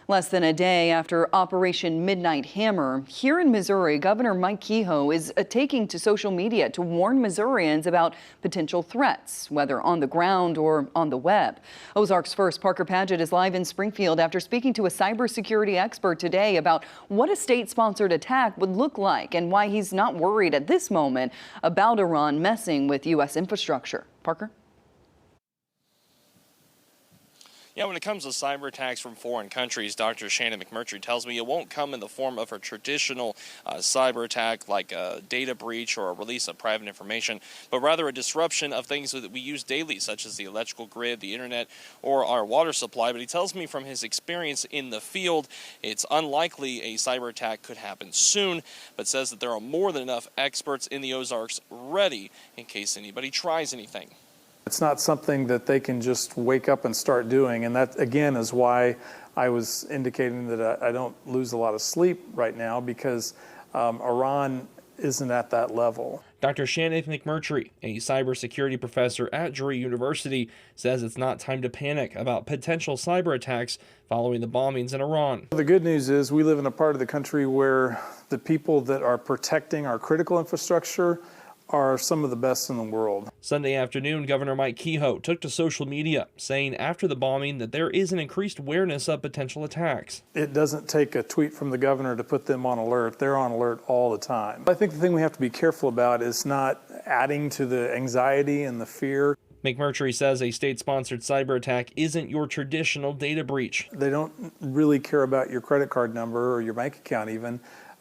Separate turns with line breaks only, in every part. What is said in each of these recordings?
Less than a day after Operation Midnight Hammer, here in Missouri, Governor Mike Kehoe is taking to social media to warn Missourians about potential threats, whether on the ground or on the web. Ozarks First Parker Paget is live in Springfield after speaking to a cybersecurity expert today about what a state-sponsored attack would look like and why he's not worried at this moment about Iran messing with U.S. infrastructure. Parker?
Yeah, when it comes to cyber attacks from foreign countries, Dr. Shannon McMurtry tells me it won't come in the form of a traditional cyber attack like a data breach or a release of private information, but rather a disruption of things that we use daily, such as the electrical grid, the internet, or our water supply. But he tells me from his experience in the field, it's unlikely a cyber attack could happen soon, but says that there are more than enough experts in the Ozarks ready in case anybody tries anything.
It's not something that they can just wake up and start doing, and that again is why I was indicating that I don't lose a lot of sleep right now, because Iran isn't at that level.
Dr. Shannon McMurtry, a cybersecurity professor at Drury University, says it's not time to panic about potential cyber attacks following the bombings in Iran.
The good news is we live in a part of the country where the people that are protecting our critical infrastructure are some of the best in the world.
Sunday afternoon, Governor Mike Kehoe took to social media, saying after the bombing that there is an increased awareness of potential attacks.
It doesn't take a tweet from the governor to put them on alert. They're on alert all the time. I think the thing we have to be careful about is not adding to the anxiety and the fear.
McMurtry says a state-sponsored cyber attack isn't your traditional data breach.
They don't really care about your credit card number or your bank account even.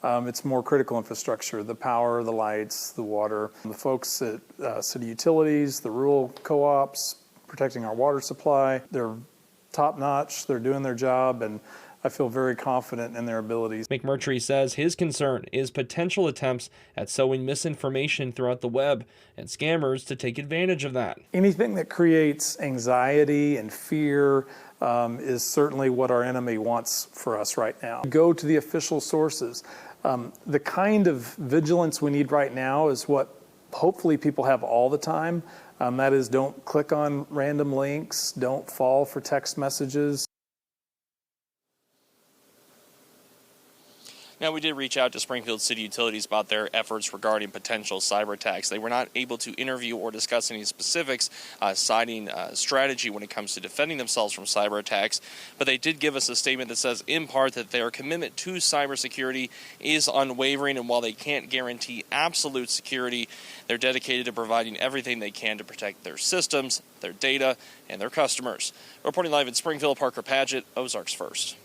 It's more critical infrastructure, the power, the lights, the water. The folks at city utilities, the rural co-ops, protecting our water supply, they're top-notch, they're doing their job, and I feel very confident in their abilities.
McMurtry says his concern is potential attempts at sowing misinformation throughout the web and scammers to take advantage of that.
Anything that creates anxiety and fear is certainly what our enemy wants for us right now. Go to the official sources. The kind of vigilance we need right now is what hopefully people have all the time. That is, don't click on random links, don't fall for text messages.
Now, we did reach out to Springfield City Utilities about their efforts regarding potential cyber attacks. They were not able to interview or discuss any specifics, citing strategy when it comes to defending themselves from cyber attacks. But they did give us a statement that says, in part, that their commitment to cybersecurity is unwavering, and while they can't guarantee absolute security, they're dedicated to providing everything they can to protect their systems, their data, and their customers. Reporting live in Springfield, Parker Paget, Ozarks First.